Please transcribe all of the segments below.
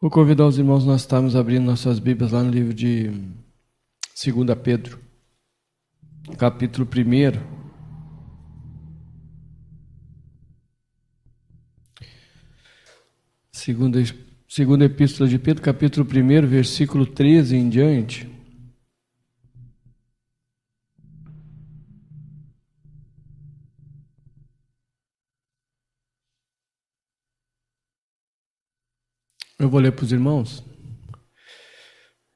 Vou convidar os irmãos, nós estamos abrindo nossas Bíblias lá no livro de 2 Pedro, capítulo 1. Segunda Epístola de Pedro, capítulo 1, versículo 13 em diante. Eu vou ler para os irmãos.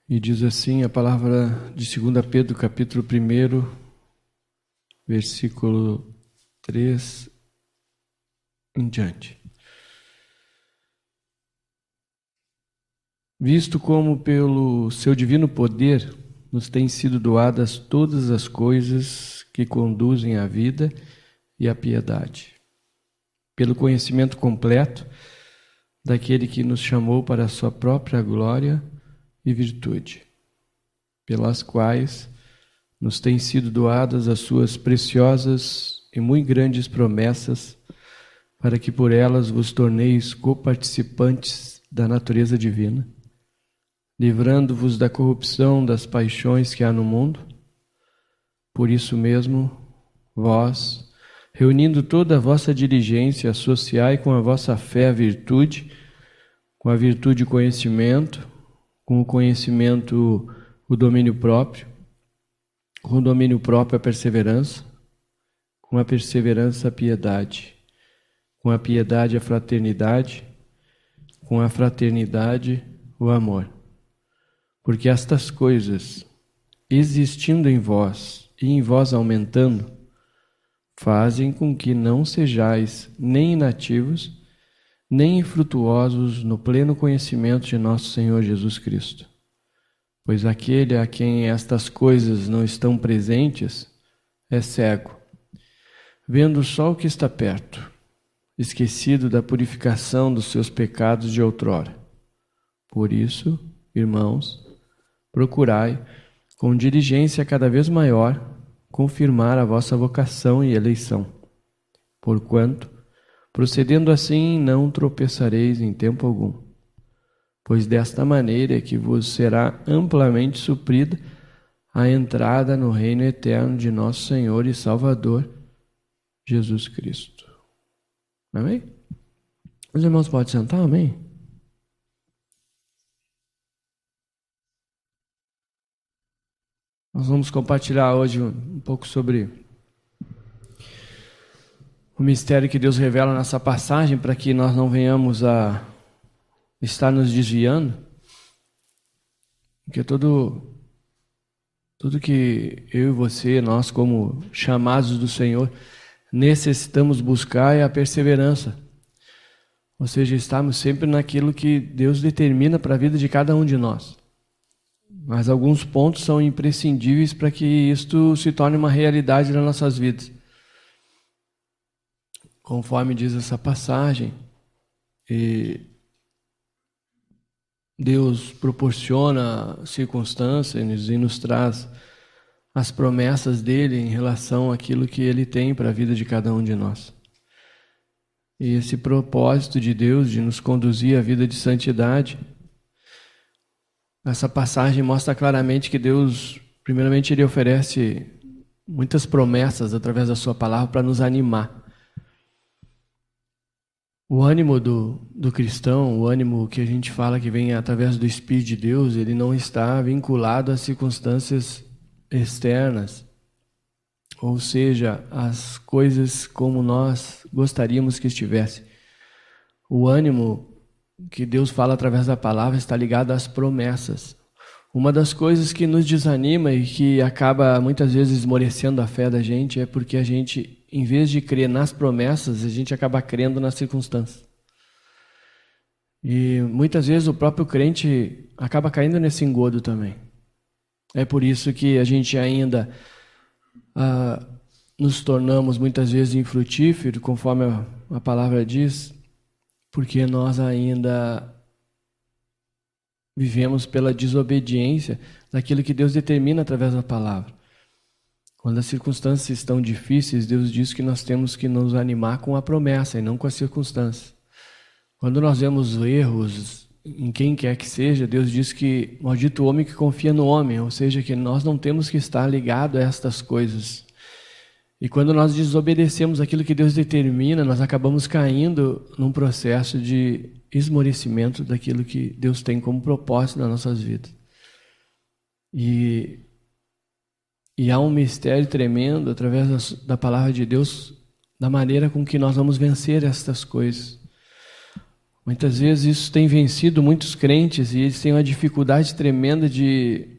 E diz assim a palavra de 2 Pedro, capítulo 1, versículo 3 em diante. Visto como pelo seu divino poder nos têm sido doadas todas as coisas que conduzem à vida e à piedade, pelo conhecimento completo daquele que nos chamou para a sua própria glória e virtude, pelas quais nos têm sido doadas as suas preciosas e muito grandes promessas, para que por elas vos torneis coparticipantes da natureza divina, livrando-vos da corrupção das paixões que há no mundo. Por isso mesmo, vós, reunindo toda a vossa diligência, associai com a vossa fé a virtude, com a virtude o conhecimento, com o conhecimento o domínio próprio, com o domínio próprio a perseverança, com a perseverança a piedade, com a piedade a fraternidade, com a fraternidade o amor. Porque estas coisas, existindo em vós e em vós aumentando, fazem com que não sejais nem inativos, nem infrutuosos no pleno conhecimento de nosso Senhor Jesus Cristo. Pois aquele a quem estas coisas não estão presentes é cego, vendo só o que está perto, esquecido da purificação dos seus pecados de outrora. Por isso, irmãos, procurai, com diligência cada vez maior, confirmar a vossa vocação e eleição. Porquanto, procedendo assim, não tropeçareis em tempo algum, pois desta maneira é que vos será amplamente suprida a entrada no reino eterno de nosso Senhor e Salvador, Jesus Cristo. Amém? Os irmãos podem sentar, amém? Nós vamos compartilhar hoje um pouco sobre o mistério que Deus revela nessa passagem, para que nós não venhamos a estar nos desviando, porque tudo que eu e você, nós como chamados do Senhor, necessitamos buscar é a perseverança, ou seja, estarmos sempre naquilo que Deus determina para a vida de cada um de nós. Mas alguns pontos são imprescindíveis para que isto se torne uma realidade nas nossas vidas. Conforme diz essa passagem, Deus proporciona circunstâncias e nos traz as promessas dele em relação àquilo que ele tem para a vida de cada um de nós. E esse propósito de Deus de nos conduzir à vida de santidade, essa passagem mostra claramente que Deus, primeiramente, ele oferece muitas promessas através da sua palavra para nos animar. O ânimo do cristão, o ânimo que a gente fala que vem através do Espírito de Deus, ele não está vinculado às circunstâncias externas, ou seja, às coisas como nós gostaríamos que estivesse. O ânimo que Deus fala através da palavra está ligado às promessas. Uma das coisas que nos desanima e que acaba muitas vezes esmorecendo a fé da gente é porque a gente, em vez de crer nas promessas, a gente acaba crendo nas circunstâncias. E muitas vezes o próprio crente acaba caindo nesse engodo também. É por isso que a gente ainda nos tornamos muitas vezes infrutíferos, conforme a palavra diz, porque nós ainda vivemos pela desobediência daquilo que Deus determina através da palavra. Quando as circunstâncias estão difíceis, Deus diz que nós temos que nos animar com a promessa e não com as circunstâncias. Quando nós vemos erros em quem quer que seja, Deus diz que maldito o homem que confia no homem, ou seja, que nós não temos que estar ligados a estas coisas. E quando nós desobedecemos aquilo que Deus determina, nós acabamos caindo num processo de esmorecimento daquilo que Deus tem como propósito nas nossas vidas. E há um mistério tremendo através da palavra de Deus, da maneira com que nós vamos vencer estas coisas. Muitas vezes isso tem vencido muitos crentes e eles têm uma dificuldade tremenda de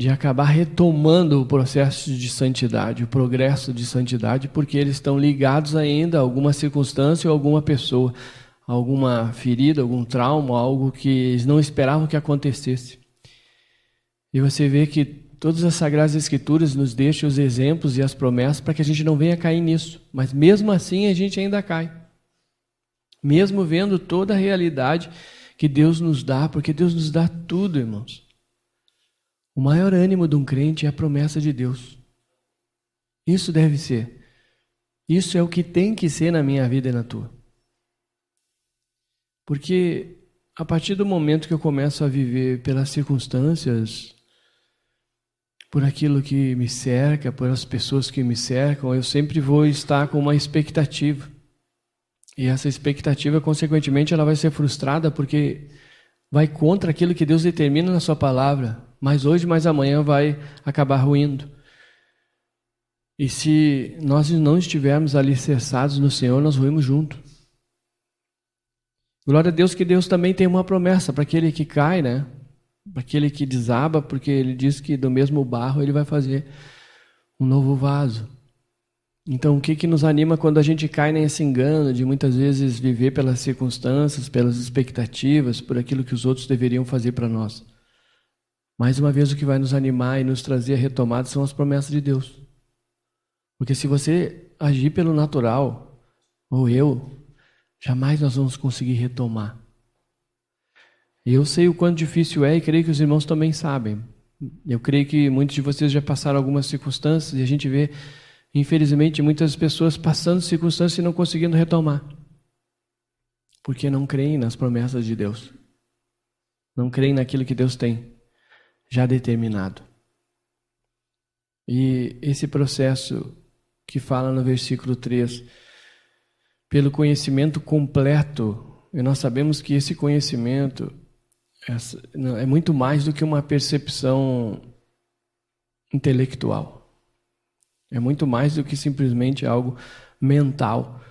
acabar retomando o processo de santidade, o progresso de santidade, porque eles estão ligados ainda a alguma circunstância ou alguma pessoa, alguma ferida, algum trauma, algo que eles não esperavam que acontecesse. E você vê que todas as Sagradas Escrituras nos deixam os exemplos e as promessas para que a gente não venha cair nisso. Mas mesmo assim a gente ainda cai. Mesmo vendo toda a realidade que Deus nos dá, porque Deus nos dá tudo, irmãos. O maior ânimo de um crente é a promessa de Deus. Isso deve ser. Isso é o que tem que ser na minha vida e na tua. Porque a partir do momento que eu começo a viver pelas circunstâncias, por aquilo que me cerca, por as pessoas que me cercam, eu sempre vou estar com uma expectativa. E essa expectativa, consequentemente, ela vai ser frustrada porque vai contra aquilo que Deus determina na sua palavra. Mas hoje, mais amanhã, vai acabar ruindo. E se nós não estivermos alicerçados no Senhor, nós ruímos junto. Glória a Deus que Deus também tem uma promessa para aquele que cai, né? Para aquele que desaba, porque Ele diz que do mesmo barro Ele vai fazer um novo vaso. Então, o que nos anima quando a gente cai nesse engano de muitas vezes viver pelas circunstâncias, pelas expectativas, por aquilo que os outros deveriam fazer para nós? Mais uma vez, o que vai nos animar e nos trazer a retomada são as promessas de Deus. Porque se você agir pelo natural, ou eu, jamais nós vamos conseguir retomar. E eu sei o quanto difícil é e creio que os irmãos também sabem. Eu creio que muitos de vocês já passaram algumas circunstâncias e a gente vê, infelizmente, muitas pessoas passando circunstâncias e não conseguindo retomar. Porque não creem nas promessas de Deus. Não creem naquilo que Deus tem já determinado. E esse processo que fala no versículo 3, pelo conhecimento completo, e nós sabemos que esse conhecimento é muito mais do que uma percepção intelectual. É muito mais do que simplesmente algo mental.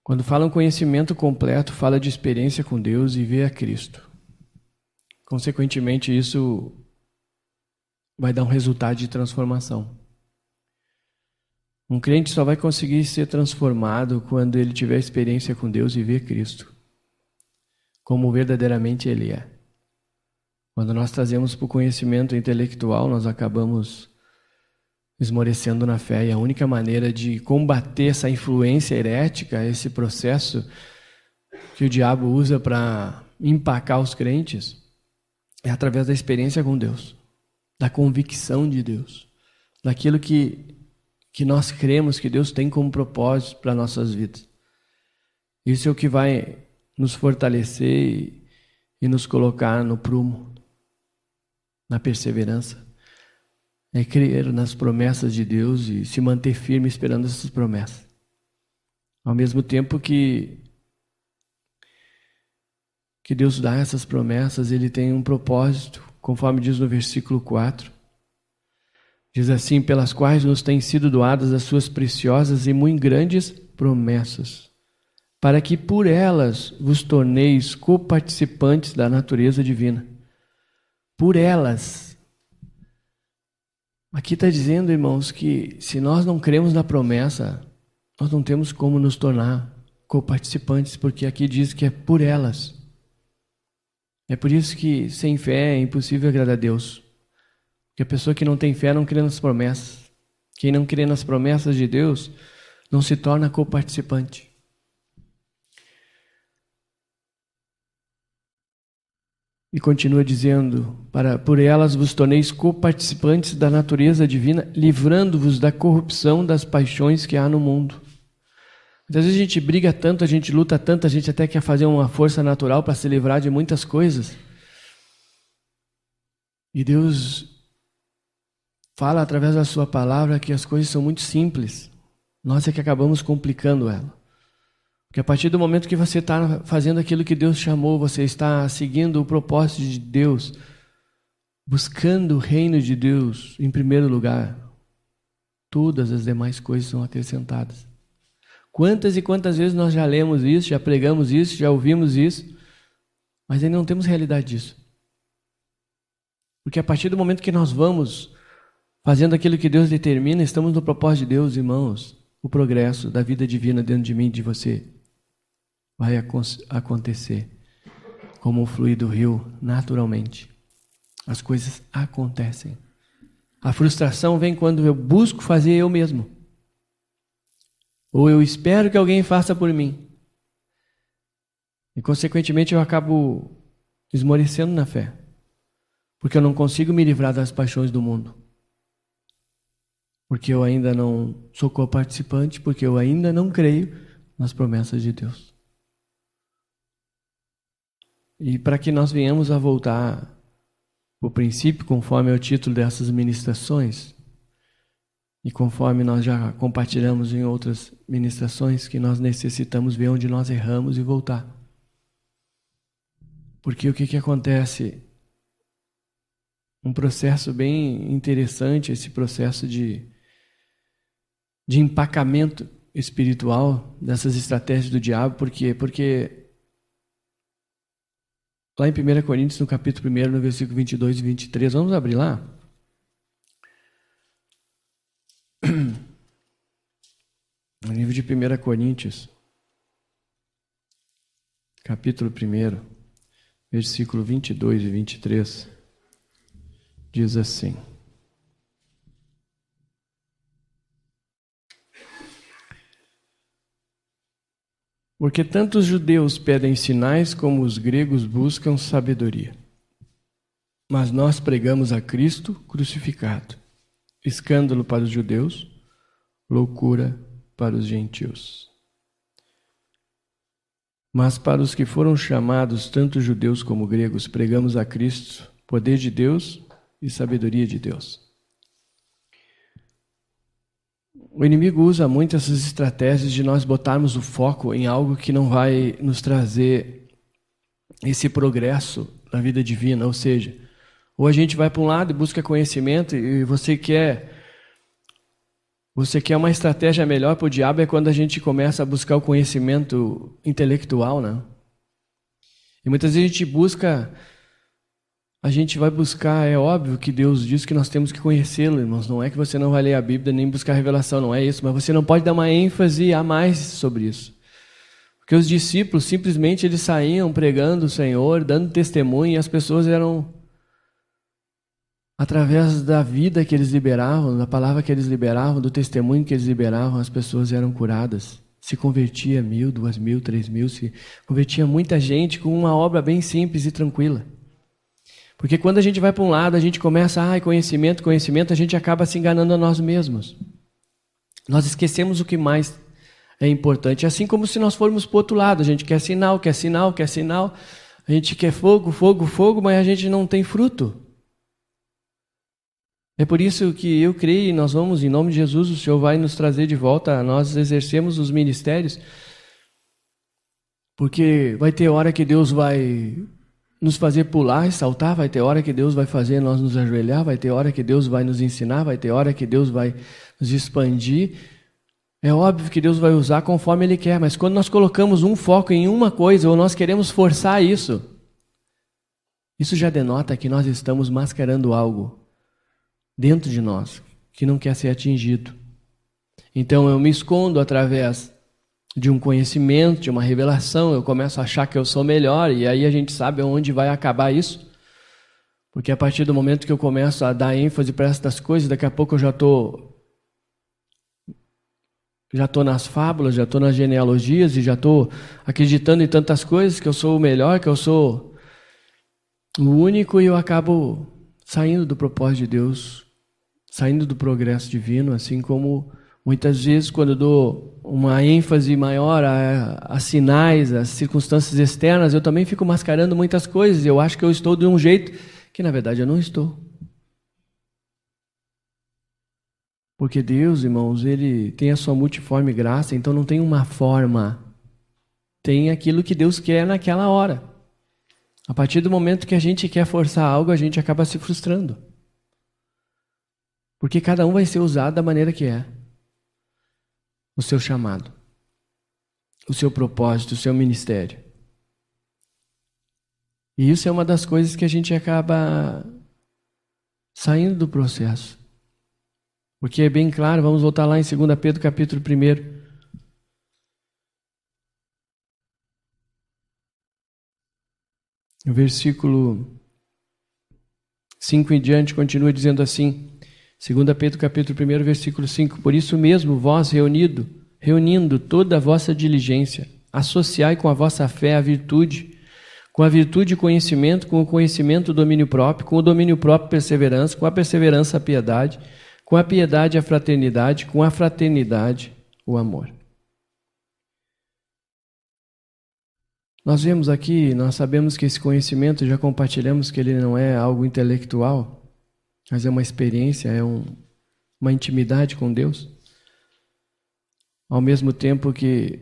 Quando fala em conhecimento completo, fala de experiência com Deus e ver a Cristo. Consequentemente, isso vai dar um resultado de transformação. Um crente só vai conseguir ser transformado quando ele tiver experiência com Deus e ver Cristo, como verdadeiramente Ele é. Quando nós trazemos para o conhecimento intelectual, nós acabamos esmorecendo na fé. E a única maneira de combater essa influência herética, esse processo que o diabo usa para empacar os crentes, é através da experiência com Deus, da convicção de Deus, daquilo que nós cremos que Deus tem como propósito para nossas vidas. Isso é o que vai nos fortalecer e nos colocar no prumo, na perseverança. É crer nas promessas de Deus e se manter firme esperando essas promessas. Ao mesmo tempo que Deus dá essas promessas, Ele tem um propósito, conforme diz no versículo 4. Diz assim: pelas quais nos têm sido doadas as suas preciosas e muito grandes promessas, para que por elas vos torneis coparticipantes da natureza divina. Por elas. Aqui está dizendo, irmãos, que se nós não cremos na promessa, nós não temos como nos tornar coparticipantes, porque aqui diz que é por elas. É por isso que sem fé é impossível agradar a Deus. Porque a pessoa que não tem fé não crê nas promessas. Quem não crê nas promessas de Deus não se torna coparticipante. E continua dizendo: por elas vos torneis coparticipantes da natureza divina, livrando-vos da corrupção das paixões que há no mundo. Muitas vezes a gente briga tanto, a gente luta tanto, a gente até quer fazer uma força natural para se livrar de muitas coisas. E Deus fala através da sua palavra que as coisas são muito simples. Nós é que acabamos complicando ela. Porque a partir do momento que você está fazendo aquilo que Deus chamou, você está seguindo o propósito de Deus, buscando o reino de Deus em primeiro lugar, todas as demais coisas são acrescentadas. Quantas e quantas vezes nós já lemos isso, já pregamos isso, já ouvimos isso, mas ainda não temos realidade disso. Porque a partir do momento que nós vamos fazendo aquilo que Deus determina, estamos no propósito de Deus, irmãos. O progresso da vida divina dentro de mim e de você vai acontecer como o fluir do rio, naturalmente. As coisas acontecem. A frustração vem quando eu busco fazer eu mesmo. Ou eu espero que alguém faça por mim. E, consequentemente, eu acabo esmorecendo na fé. Porque eu não consigo me livrar das paixões do mundo. Porque eu ainda não sou co-participante, porque eu ainda não creio nas promessas de Deus. E para que nós venhamos a voltar o princípio, conforme é o título dessas ministrações, e conforme nós já compartilhamos em outras ministrações, que nós necessitamos ver onde nós erramos e voltar. Porque o que acontece? Um processo bem interessante, esse processo de empacamento espiritual dessas estratégias do diabo. Por quê? Porque lá em 1 Coríntios, no capítulo 1, no versículo 22 e 23, vamos abrir lá? No livro de 1 Coríntios, capítulo 1, versículo 22 e 23, diz assim: porque tanto os judeus pedem sinais como os gregos buscam sabedoria. Mas nós pregamos a Cristo crucificado, escândalo para os judeus, loucura para os gentios. Mas para os que foram chamados, tanto judeus como gregos, pregamos a Cristo, poder de Deus e sabedoria de Deus. O inimigo usa muito essas estratégias de nós botarmos o foco em algo que não vai nos trazer esse progresso na vida divina. Ou seja, ou a gente vai para um lado e busca conhecimento, e você quer uma estratégia melhor para o diabo, é quando a gente começa a buscar o conhecimento intelectual, né? E muitas vezes a gente vai buscar, é óbvio que Deus diz que nós temos que conhecê-lo, irmãos. Não é que você não vai ler a Bíblia nem buscar a revelação, não é isso. Mas você não pode dar uma ênfase a mais sobre isso. Porque os discípulos, simplesmente, eles saíam pregando o Senhor, dando testemunho, e as pessoas eram, através da vida que eles liberavam, da palavra que eles liberavam, do testemunho que eles liberavam, as pessoas eram curadas. Se convertia 1.000, 2.000, 3.000, se convertia muita gente com uma obra bem simples e tranquila. Porque quando a gente vai para um lado, a gente começa, conhecimento, a gente acaba se enganando a nós mesmos. Nós esquecemos o que mais é importante. Assim como se nós formos para o outro lado, a gente quer sinal, a gente quer fogo, mas a gente não tem fruto. É por isso que eu creio, e nós vamos, em nome de Jesus, o Senhor vai nos trazer de volta a nós exercemos os ministérios, porque vai ter hora que Deus vai nos fazer pular e saltar, vai ter hora que Deus vai fazer nós nos ajoelhar, vai ter hora que Deus vai nos ensinar, vai ter hora que Deus vai nos expandir. É óbvio que Deus vai usar conforme Ele quer, mas quando nós colocamos um foco em uma coisa, ou nós queremos forçar isso já denota que nós estamos mascarando algo dentro de nós, que não quer ser atingido. Então eu me escondo através de um conhecimento, de uma revelação, eu começo a achar que eu sou melhor, e aí a gente sabe onde vai acabar isso. Porque a partir do momento que eu começo a dar ênfase para essas coisas, daqui a pouco eu já estou nas fábulas, já estou nas genealogias, e já estou acreditando em tantas coisas, que eu sou o melhor, que eu sou o único, e eu acabo saindo do propósito de Deus, saindo do progresso divino, assim como Muitas vezes, quando eu dou uma ênfase maior a sinais, a circunstâncias externas, eu também fico mascarando muitas coisas. Eu acho que eu estou de um jeito que, na verdade, eu não estou. Porque Deus, irmãos, Ele tem a sua multiforme graça, então não tem uma forma. Tem aquilo que Deus quer naquela hora. A partir do momento que a gente quer forçar algo, a gente acaba se frustrando. Porque cada um vai ser usado da maneira que é. O seu chamado, o seu propósito, o seu ministério. E isso é uma das coisas que a gente acaba saindo do processo. Porque é bem claro, vamos voltar lá em 2 Pedro capítulo 1. O versículo 5 em diante continua dizendo assim, 2 Pedro capítulo 1, versículo 5, por isso mesmo vós reunindo toda a vossa diligência, associai com a vossa fé a virtude, com a virtude conhecimento, com o conhecimento domínio próprio, com o domínio próprio perseverança, com a perseverança a piedade, com a piedade a fraternidade, com a fraternidade o amor. Nós vemos aqui, nós sabemos que esse conhecimento, já compartilhamos que ele não é algo intelectual, mas é uma experiência, é uma intimidade com Deus. Ao mesmo tempo que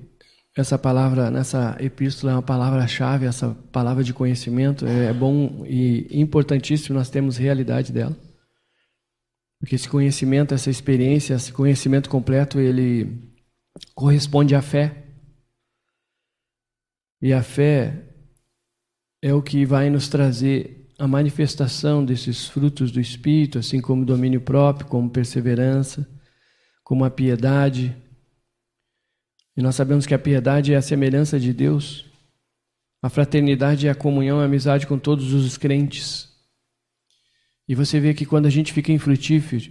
essa palavra, nessa epístola, é uma palavra-chave, essa palavra de conhecimento, é bom e importantíssimo nós termos realidade dela. Porque esse conhecimento, essa experiência, esse conhecimento completo, ele corresponde à fé. E a fé é o que vai nos trazer a manifestação desses frutos do Espírito, assim como domínio próprio, como perseverança, como a piedade. E nós sabemos que a piedade é a semelhança de Deus. A fraternidade é a comunhão, a amizade com todos os crentes. E você vê que quando a gente fica infrutífero,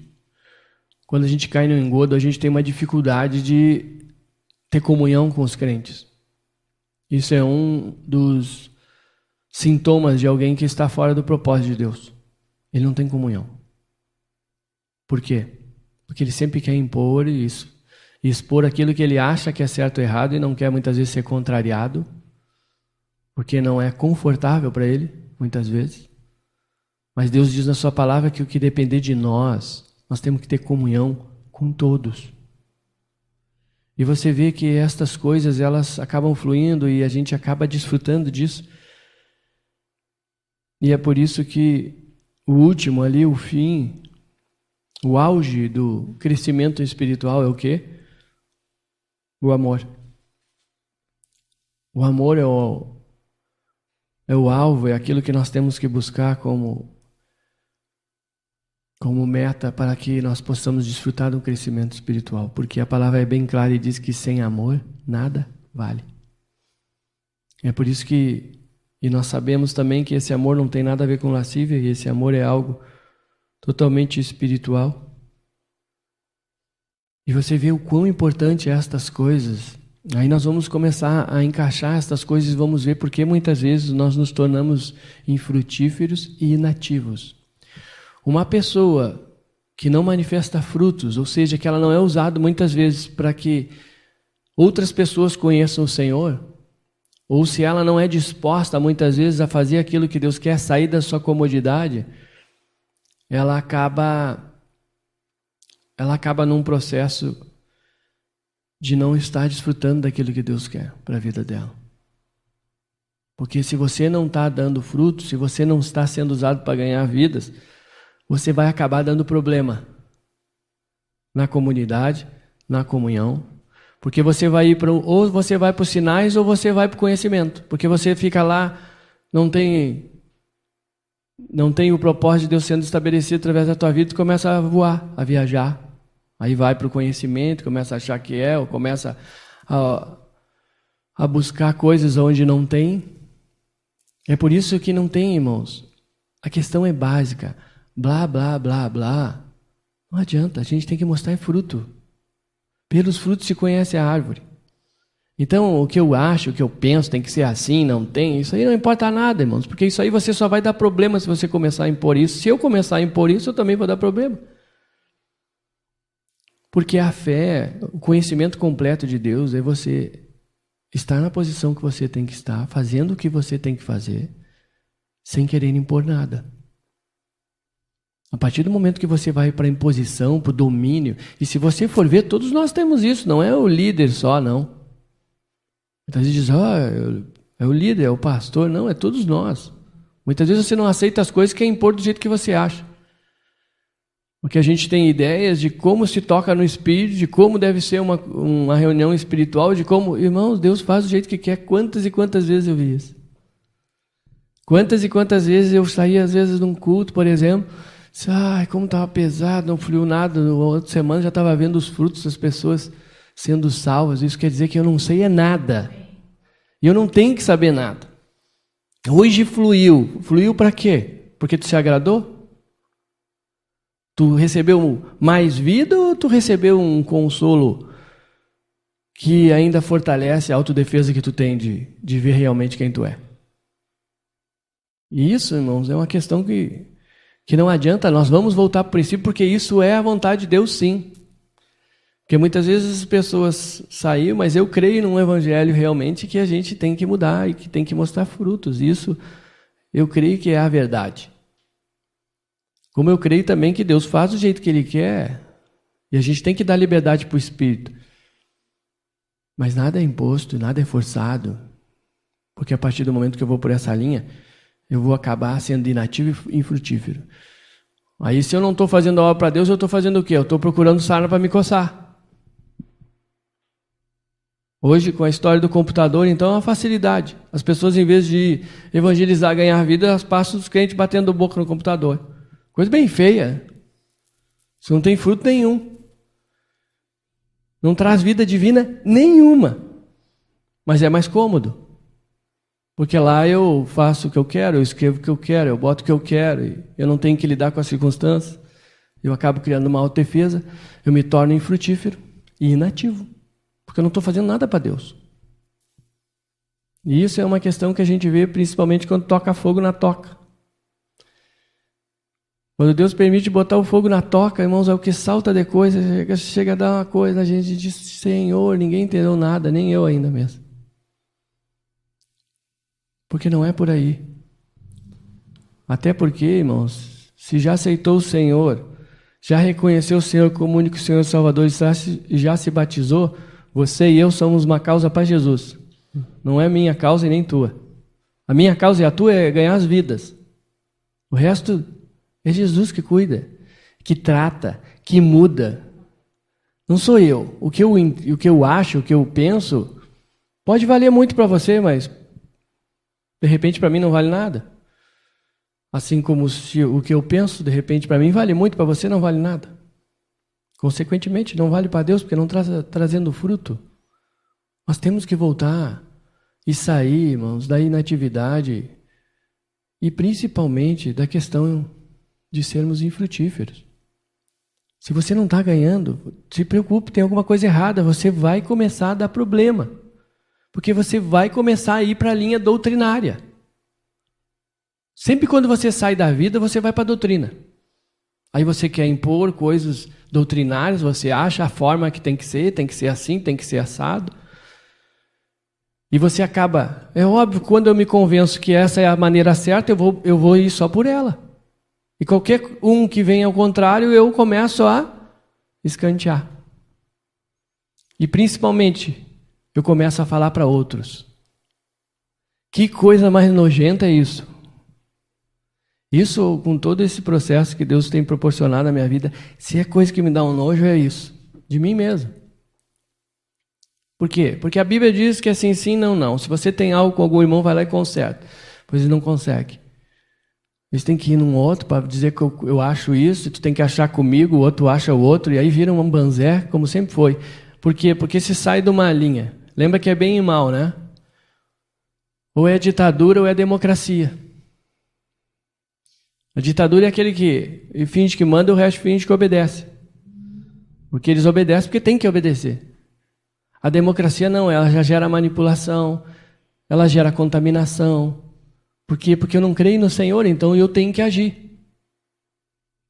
quando a gente cai no engodo, a gente tem uma dificuldade de ter comunhão com os crentes. Isso é um dos sintomas de alguém que está fora do propósito de Deus. Ele não tem comunhão. Por quê? Porque ele sempre quer impor isso, expor aquilo que ele acha que é certo ou errado e não quer muitas vezes ser contrariado, porque não é confortável para ele, muitas vezes. Mas Deus diz na sua palavra que o que depender de nós temos que ter comunhão com todos. E você vê que estas coisas, elas acabam fluindo e a gente acaba desfrutando disso. E é por isso que o último ali, o fim, o auge do crescimento espiritual é o quê? O amor. O amor é o alvo, é aquilo que nós temos que buscar como meta para que nós possamos desfrutar de um crescimento espiritual. Porque a palavra é bem clara e diz que sem amor nada vale. É por isso que, e nós sabemos também que esse amor não tem nada a ver com lascívia, e esse amor é algo totalmente espiritual. E você vê o quão importante é estas coisas. Aí nós vamos começar a encaixar estas coisas e vamos ver porque muitas vezes nós nos tornamos infrutíferos e inativos. Uma pessoa que não manifesta frutos, ou seja, que ela não é usada muitas vezes para que outras pessoas conheçam o Senhor, ou se ela não é disposta muitas vezes a fazer aquilo que Deus quer, sair da sua comodidade, ela acaba num processo de não estar desfrutando daquilo que Deus quer para a vida dela. Porque se você não está dando fruto, se você não está sendo usado para ganhar vidas, você vai acabar dando problema na comunidade, na comunhão, porque você vai ir ou você vai para os sinais ou você vai para o conhecimento, porque você fica lá, não tem o propósito de Deus sendo estabelecido através da tua vida e começa a voar, a viajar. Aí vai para o conhecimento, começa a achar que é, ou começa a buscar coisas onde não tem. É por isso que não tem, irmãos. A questão é básica. Blá, blá, blá, blá. Não adianta, a gente tem que mostrar fruto. Pelos frutos se conhece a árvore. Então, o que eu acho, o que eu penso, tem que ser assim, não tem, isso aí não importa nada, irmãos, porque isso aí você só vai dar problema se você começar a impor isso. Se eu começar a impor isso, eu também vou dar problema. Porque a fé, o conhecimento completo de Deus é você estar na posição que você tem que estar, fazendo o que você tem que fazer, sem querer impor nada. A partir do momento que você vai para a imposição, para o domínio, e se você for ver, todos nós temos isso, não é o líder só, não. Muitas vezes diz, é o líder, é o pastor, não, é todos nós. Muitas vezes você não aceita as coisas que é impor do jeito que você acha. Porque a gente tem ideias de como se toca no espírito, de como deve ser uma reunião espiritual, de como, irmãos, Deus faz do jeito que quer. Quantas e quantas vezes eu vi isso? Quantas e quantas vezes eu saí, às vezes, num culto, por exemplo, como estava pesado, não fluiu nada, na outra semana já estava vendo os frutos das pessoas sendo salvas. Isso quer dizer que eu não sei é nada. E eu não tenho que saber nada. Hoje fluiu. Fluiu para quê? Porque tu se agradou? Tu recebeu mais vida ou tu recebeu um consolo que ainda fortalece a autodefesa que tu tem de ver realmente quem tu é? E isso, irmãos, é uma questão que não adianta. Nós vamos voltar para o princípio, porque isso é a vontade de Deus, sim. Porque muitas vezes as pessoas saíram, mas eu creio num evangelho realmente que a gente tem que mudar e que tem que mostrar frutos. Isso eu creio que é a verdade. Como eu creio também que Deus faz do jeito que Ele quer, e a gente tem que dar liberdade para o Espírito. Mas nada é imposto, nada é forçado, porque a partir do momento que eu vou por essa linha, eu vou acabar sendo inativo e infrutífero. Aí se eu não estou fazendo a obra para Deus, eu estou fazendo o quê? Eu estou procurando sarna para me coçar. Hoje, com a história do computador, então, é uma facilidade. As pessoas, em vez de evangelizar, ganhar vida, elas passam os crentes batendo boca no computador. Coisa bem feia. Isso não tem fruto nenhum. Não traz vida divina nenhuma. Mas é mais cômodo. Porque lá eu faço o que eu quero, eu escrevo o que eu quero, eu boto o que eu quero, e eu não tenho que lidar com as circunstâncias. Eu acabo criando uma autodefesa, eu me torno infrutífero e inativo. Porque eu não estou fazendo nada para Deus. E isso é uma questão que a gente vê principalmente quando toca fogo na toca. Quando Deus permite botar o fogo na toca, irmãos, é o que salta de coisa, chega a dar uma coisa, a gente diz, Senhor, ninguém entendeu nada, nem eu ainda mesmo. Porque não é por aí. Até porque, irmãos, se já aceitou o Senhor, já reconheceu o Senhor como único Senhor e Salvador e já se batizou, você e eu somos uma causa para Jesus. Não é minha causa e nem tua. A minha causa e a tua é ganhar as vidas. O resto é Jesus que cuida, que trata, que muda. Não sou eu. O que eu acho, o que eu penso, pode valer muito para você, mas de repente para mim não vale nada. Assim como o que eu penso, de repente para mim vale muito, para você não vale nada. Consequentemente, não vale para Deus, porque não está trazendo fruto. Nós temos que voltar e sair, irmãos, da inatividade e principalmente da questão de sermos infrutíferos. Se você não está ganhando, se preocupe, tem alguma coisa errada, você vai começar a dar problema. Porque você vai começar a ir para a linha doutrinária. Sempre quando você sai da vida, você vai para a doutrina. Aí você quer impor coisas doutrinárias, você acha a forma que tem que ser assim, tem que ser assado. E você acaba, é óbvio, quando eu me convenço que essa é a maneira certa, eu vou ir só por ela. E qualquer um que venha ao contrário, eu começo a escantear. E principalmente, eu começo a falar para outros. Que coisa mais nojenta é isso? Isso, com todo esse processo que Deus tem proporcionado na minha vida, se é coisa que me dá um nojo, é isso. De mim mesmo. Por quê? Porque a Bíblia diz que é assim, sim, não, não. Se você tem algo com algum irmão, vai lá e conserta. Pois ele não consegue. Eles têm que ir num outro para dizer que eu acho isso, e tu tem que achar comigo, o outro acha o outro, e aí vira um banzé, como sempre foi. Por quê? Porque se sai de uma linha. Lembra que é bem e mal, né? Ou é ditadura ou é democracia. A ditadura é aquele que finge que manda, o resto finge que obedece. Porque eles obedecem porque tem que obedecer. A democracia não, ela já gera manipulação, ela gera contaminação. Por quê? Porque eu não creio no Senhor, então eu tenho que agir.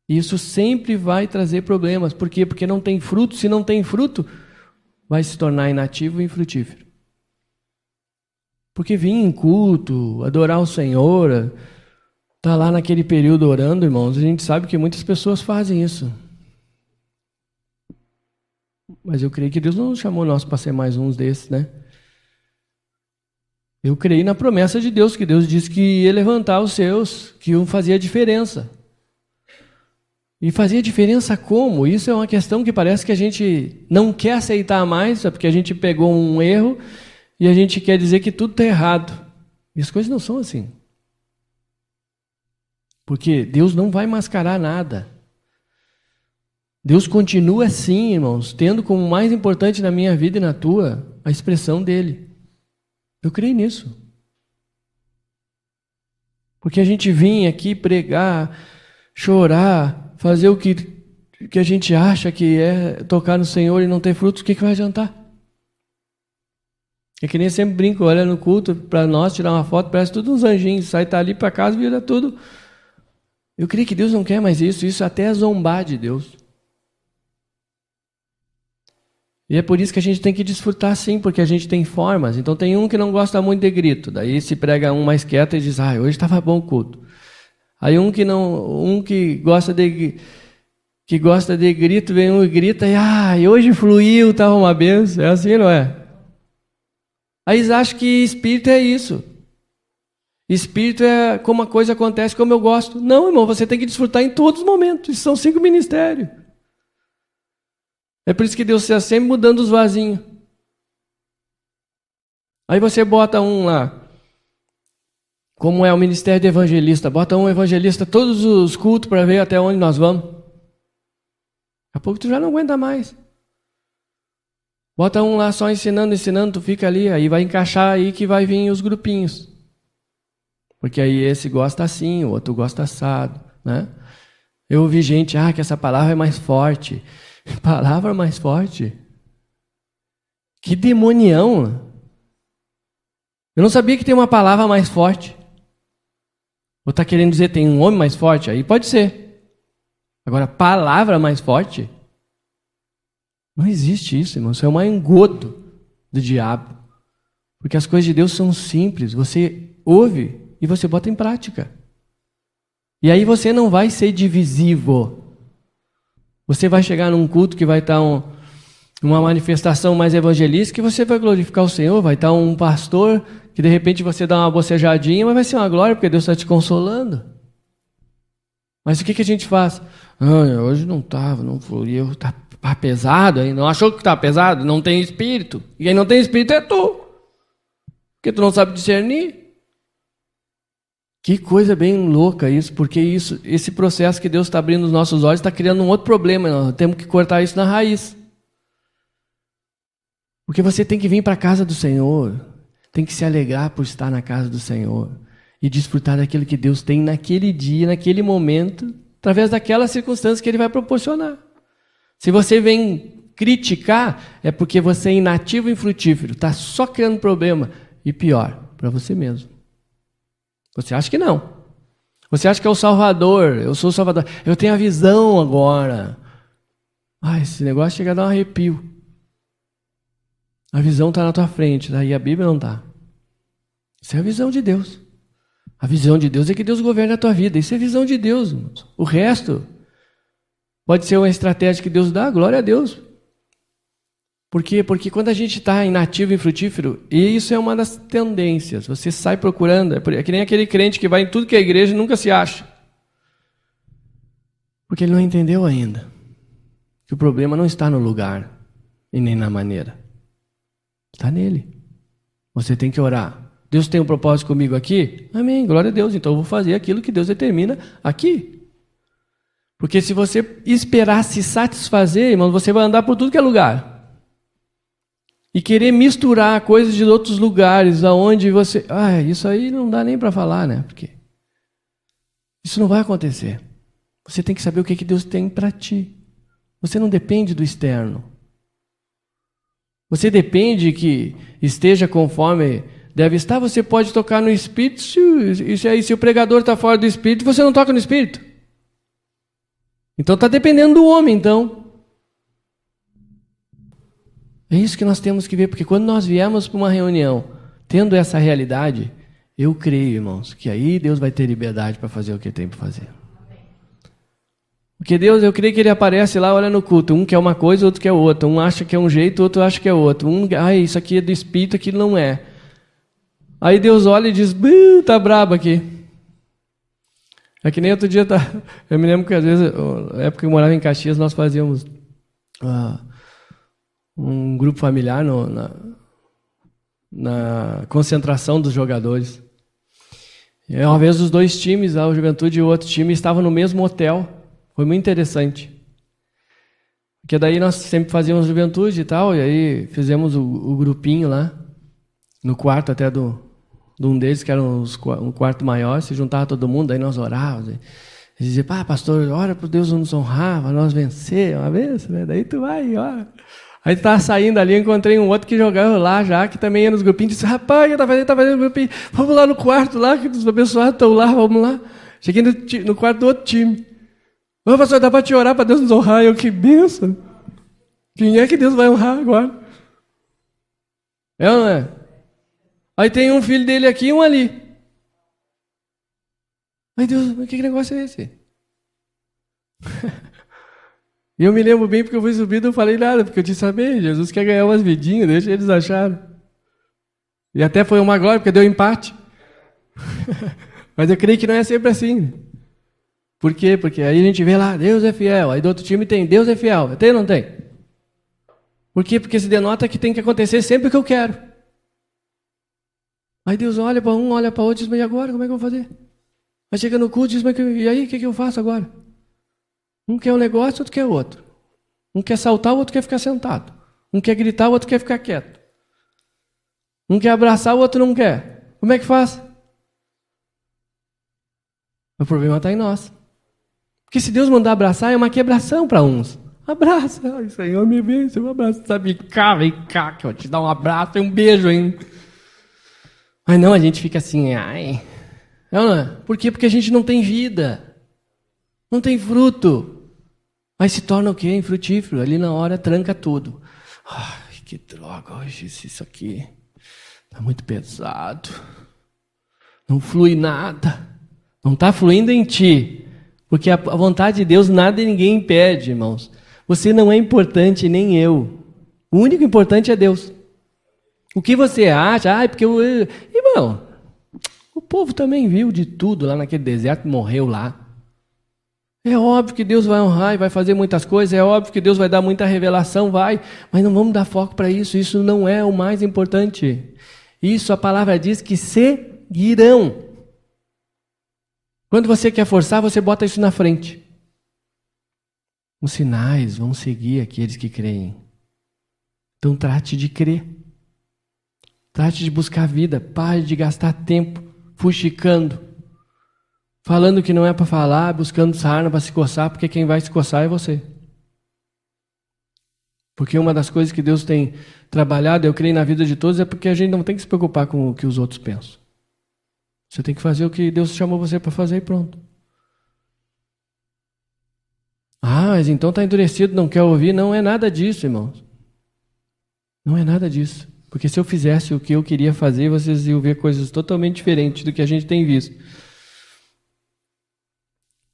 E isso sempre vai trazer problemas. Por quê? Porque não tem fruto. Se não tem fruto, vai se tornar inativo e infrutífero. Porque vir em culto, adorar o Senhor, tá lá naquele período orando, irmãos, a gente sabe que muitas pessoas fazem isso. Mas eu creio que Deus não chamou nós para ser mais uns desses, né? Eu creio na promessa de Deus, que Deus disse que ia levantar os seus, que iam fazer a diferença. E fazia diferença como? Isso é uma questão que parece que a gente não quer aceitar mais, é porque a gente pegou um erro e a gente quer dizer que tudo está errado. E as coisas não são assim. Porque Deus não vai mascarar nada. Deus continua assim, irmãos, tendo como mais importante na minha vida e na tua a expressão dele. Eu creio nisso. Porque a gente vinha aqui pregar, chorar, fazer o que a gente acha que é tocar no Senhor e não ter frutos, o que vai adiantar? É que nem sempre brinco, olha no culto, para nós tirar uma foto, parece tudo uns anjinhos, sai tá ali para casa e vira tudo. Eu creio que Deus não quer mais isso até é zombar de Deus. E é por isso que a gente tem que desfrutar sim, porque a gente tem formas. Então tem um que não gosta muito de grito, daí se prega um mais quieto e diz, hoje estava bom o culto. Aí um que gosta de grito, vem um e grita, e hoje fluiu, estava uma benção. É assim, não é? Aí eles acham que espírito é isso. Espírito é como a coisa acontece como eu gosto. Não, irmão, você tem que desfrutar em todos os momentos. Isso são 5 ministérios. É por isso que Deus está sempre mudando os vasinhos. Aí você bota um lá, como é o ministério de evangelista, bota um evangelista todos os cultos para ver até onde nós vamos. Daqui a pouco tu já não aguenta mais. Bota um lá só ensinando, tu fica ali, aí vai encaixar aí que vai vir os grupinhos. Porque aí esse gosta assim, o outro gosta assado, né? Eu ouvi gente, que essa palavra é mais forte. Palavra mais forte? Que demonião! Eu não sabia que tem uma palavra mais forte. Ou está querendo dizer tem um homem mais forte? Aí pode ser. Agora, palavra mais forte? Não existe isso, irmão. Isso é um engodo do diabo. Porque as coisas de Deus são simples. Você ouve e você bota em prática. E aí você não vai ser divisivo. Você vai chegar num culto que vai estar uma manifestação mais evangelística, que você vai glorificar o Senhor, vai estar um pastor que de repente você dá uma bocejadinha, mas vai ser uma glória porque Deus está te consolando. Mas o que a gente faz? Hoje não estava, não foi, está pesado, aí não achou que está pesado? Não tem espírito. E quem não tem espírito é tu. Porque tu não sabe discernir. Que coisa bem louca isso, porque esse processo que Deus está abrindo os nossos olhos está criando um outro problema. Nós temos que cortar isso na raiz. Porque você tem que vir para a casa do Senhor, tem que se alegrar por estar na casa do Senhor e desfrutar daquilo que Deus tem naquele dia, naquele momento, através daquela circunstância que Ele vai proporcionar. Se você vem criticar, é porque você é inativo e infrutífero, está só criando problema. E pior, para você mesmo. Você acha que não. Você acha que é o Salvador, eu sou o Salvador, eu tenho a visão agora. Esse negócio chega a dar um arrepio. A visão está na tua frente, daí a Bíblia não está. Isso é a visão de Deus. A visão de Deus é que Deus governa a tua vida. Isso é visão de Deus, irmãos. O resto pode ser uma estratégia que Deus dá, glória a Deus. Por quê? Porque quando a gente está inativo e infrutífero, e isso é uma das tendências, você sai procurando, é que nem aquele crente que vai em tudo que é igreja e nunca se acha. Porque ele não entendeu ainda que o problema não está no lugar e nem na maneira. Está nele. Você tem que orar. Deus tem um propósito comigo aqui? Amém, glória a Deus. Então eu vou fazer aquilo que Deus determina aqui. Porque se você esperar se satisfazer, irmão, você vai andar por tudo que é lugar. E querer misturar coisas de outros lugares, aonde você... isso aí não dá nem para falar, né? Porque isso não vai acontecer. Você tem que saber o que Deus tem para ti. Você não depende do externo. Você depende que esteja conforme deve estar. Você pode tocar no Espírito. Se o pregador está fora do Espírito, você não toca no Espírito. Então está dependendo do homem, então. É isso que nós temos que ver, porque quando nós viemos para uma reunião, tendo essa realidade, eu creio, irmãos, que aí Deus vai ter liberdade para fazer o que tem para fazer. Porque Deus, eu creio que Ele aparece lá, olha no culto, um quer uma coisa, outro quer outra, um acha que é um jeito, outro acha que é outro, isso aqui é do Espírito, aquilo não é. Aí Deus olha e diz, tá brabo aqui. É que nem outro dia, eu me lembro que às vezes, na época que eu morava em Caxias, nós fazíamos um grupo familiar na concentração dos jogadores. E uma vez os dois times, o Juventude e o outro time, estavam no mesmo hotel. Foi muito interessante. Porque daí nós sempre fazíamos Juventude e tal, e aí fizemos o grupinho lá, no quarto até de um deles, que era um quarto maior, se juntava todo mundo, aí nós orávamos. E dizia, pastor, ora para Deus nos honrar, para nós vencer uma vez, né? Daí tu vai e ora. Aí estava saindo ali, eu encontrei um outro que jogava lá já, que também ia nos grupinhos, disse, rapaz, o que tá fazendo grupinho? Vamos lá no quarto lá, que os abençoados estão lá, vamos lá. Cheguei no quarto do outro time. Ô, pastor, dá para te orar para Deus nos honrar? Eu, que bênção. Quem é que Deus vai honrar agora? É ou não é? Aí tem um filho dele aqui e um ali. Ai, Deus, que negócio é esse? E eu me lembro bem porque eu fui subir e não falei nada, porque eu disse, saber, Jesus quer ganhar umas vidinhas, deixa eles acharem. E até foi uma glória, porque deu empate. Mas eu creio que não é sempre assim. Por quê? Porque aí a gente vê lá, Deus é fiel. Aí do outro time tem, Deus é fiel. Tem ou não tem? Por quê? Porque se denota que tem que acontecer sempre o que eu quero. Aí Deus olha para um, olha para outro e diz, mas e agora? Como é que eu vou fazer? Aí chega no culto e diz, mas e aí, o que eu faço agora? Um quer um negócio, outro quer outro. Um quer saltar, o outro quer ficar sentado. Um quer gritar, o outro quer ficar quieto. Um quer abraçar, o outro não quer. Como é que faz? O problema está em nós. Porque se Deus mandar abraçar, é uma quebração para uns. Abraça. Ai, Senhor, me vem, Senhor, abraça. Vem cá, que eu te dar um abraço e um beijo, hein? Mas não, a gente fica assim, ai. Não, por quê? Porque a gente não tem vida. Não tem fruto. Mas se torna o quê? Infrutífero. Ali na hora tranca tudo. Ai, que droga, hoje isso aqui está muito pesado. Não flui nada. Não está fluindo em ti. Porque a vontade de Deus nada e ninguém impede, irmãos. Você não é importante, nem eu. O único importante é Deus. O que você acha? Porque eu... Irmão, o povo também viu de tudo lá naquele deserto, morreu lá. É óbvio que Deus vai honrar e vai fazer muitas coisas, é óbvio que Deus vai dar muita revelação, vai, mas não vamos dar foco para isso, isso não é o mais importante. Isso a palavra diz que seguirão. Quando você quer forçar, você bota isso na frente. Os sinais vão seguir aqueles que creem. Então trate de crer. Trate de buscar a vida, pare de gastar tempo fuxicando. Falando que não é para falar, buscando sarna para se coçar, porque quem vai se coçar é você. Porque uma das coisas que Deus tem trabalhado, eu creio na vida de todos, é porque a gente não tem que se preocupar com o que os outros pensam. Você tem que fazer o que Deus chamou você para fazer e pronto. Mas então está endurecido, não quer ouvir. Não é nada disso, irmãos. Não é nada disso. Porque se eu fizesse o que eu queria fazer, vocês iam ver coisas totalmente diferentes do que a gente tem visto.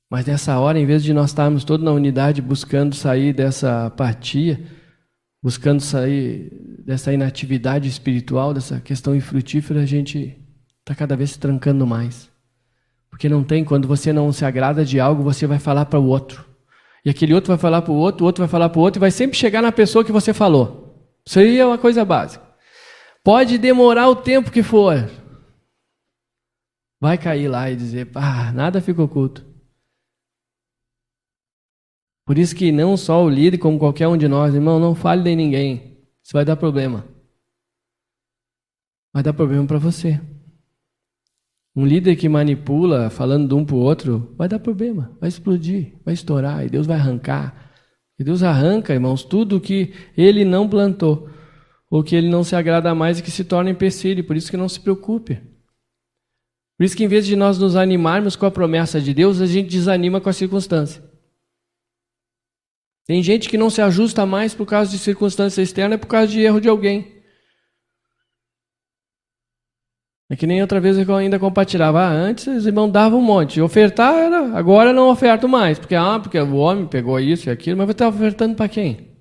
Mas nessa hora, em vez de nós estarmos todos na unidade buscando sair dessa apatia, buscando sair dessa inatividade espiritual, dessa questão infrutífera, a gente está cada vez se trancando mais. Porque não tem, quando você não se agrada de algo, você vai falar para o outro. E aquele outro vai falar para o outro vai falar para o outro, e vai sempre chegar na pessoa que você falou. Isso aí é uma coisa básica. Pode demorar o tempo que for. Vai cair lá e dizer, nada fica oculto. Por isso que não só o líder, como qualquer um de nós, irmão, não fale de ninguém. Isso vai dar problema. Vai dar problema para você. Um líder que manipula, falando de um para o outro, vai dar problema, vai explodir, vai estourar, e Deus vai arrancar. E Deus arranca, irmãos, tudo que Ele não plantou, ou que Ele não se agrada mais e que se torna empecilho. Por isso que não se preocupe. Por isso que em vez de nós nos animarmos com a promessa de Deus, a gente desanima com a circunstância. Tem gente que não se ajusta mais por causa de circunstância externa, é por causa de erro de alguém. É que nem outra vez eu ainda compartilhava. Antes os irmãos davam um monte. Ofertar era, agora não oferto mais. Porque o homem pegou isso e aquilo, mas você estava ofertando para quem?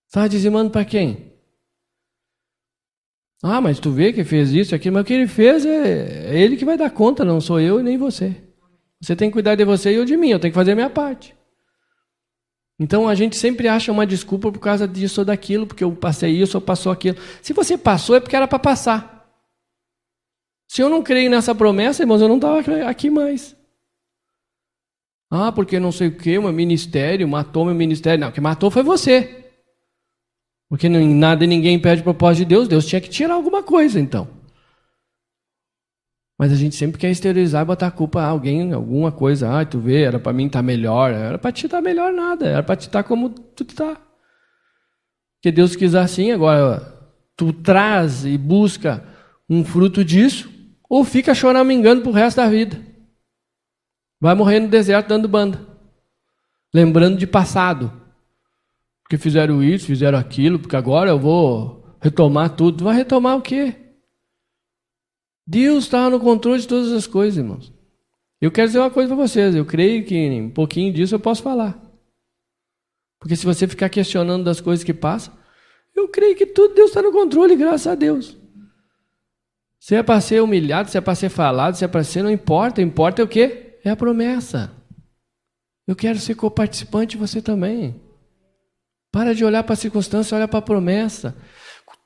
Estava dizimando para quem? Mas tu vê que fez isso e aquilo, mas o que ele fez é ele que vai dar conta, não sou eu e nem você. Você tem que cuidar de você e eu de mim, eu tenho que fazer a minha parte. Então a gente sempre acha uma desculpa por causa disso ou daquilo, porque eu passei isso ou passou aquilo. Se você passou é porque era para passar. Se eu não creio nessa promessa, irmãos, eu não estava aqui mais. Porque não sei o que, meu ministério, matou meu ministério. Não, o que matou foi você. Porque nada e ninguém impede o propósito de Deus. Deus tinha que tirar alguma coisa, então. Mas a gente sempre quer exteriorizar e botar a culpa a alguém, alguma coisa. Tu vê, era para mim estar melhor. Era para te estar melhor nada. Era para te estar como tu está. Porque Deus quis assim, agora tu traz e busca um fruto disso, ou fica choramingando pro resto da vida. Vai morrer no deserto dando banda. Lembrando de passado. Porque fizeram isso, fizeram aquilo, porque agora eu vou retomar tudo. Vai retomar o quê? Deus está no controle de todas as coisas, irmãos. Eu quero dizer uma coisa para vocês. Eu creio que um pouquinho disso eu posso falar. Porque se você ficar questionando das coisas que passam, eu creio que tudo Deus está no controle, graças a Deus. Se é para ser humilhado, se é para ser falado, se é para ser, não importa. Importa é o quê? É a promessa. Eu quero ser coparticipante, você também. Para de olhar para a circunstância, olha para a promessa.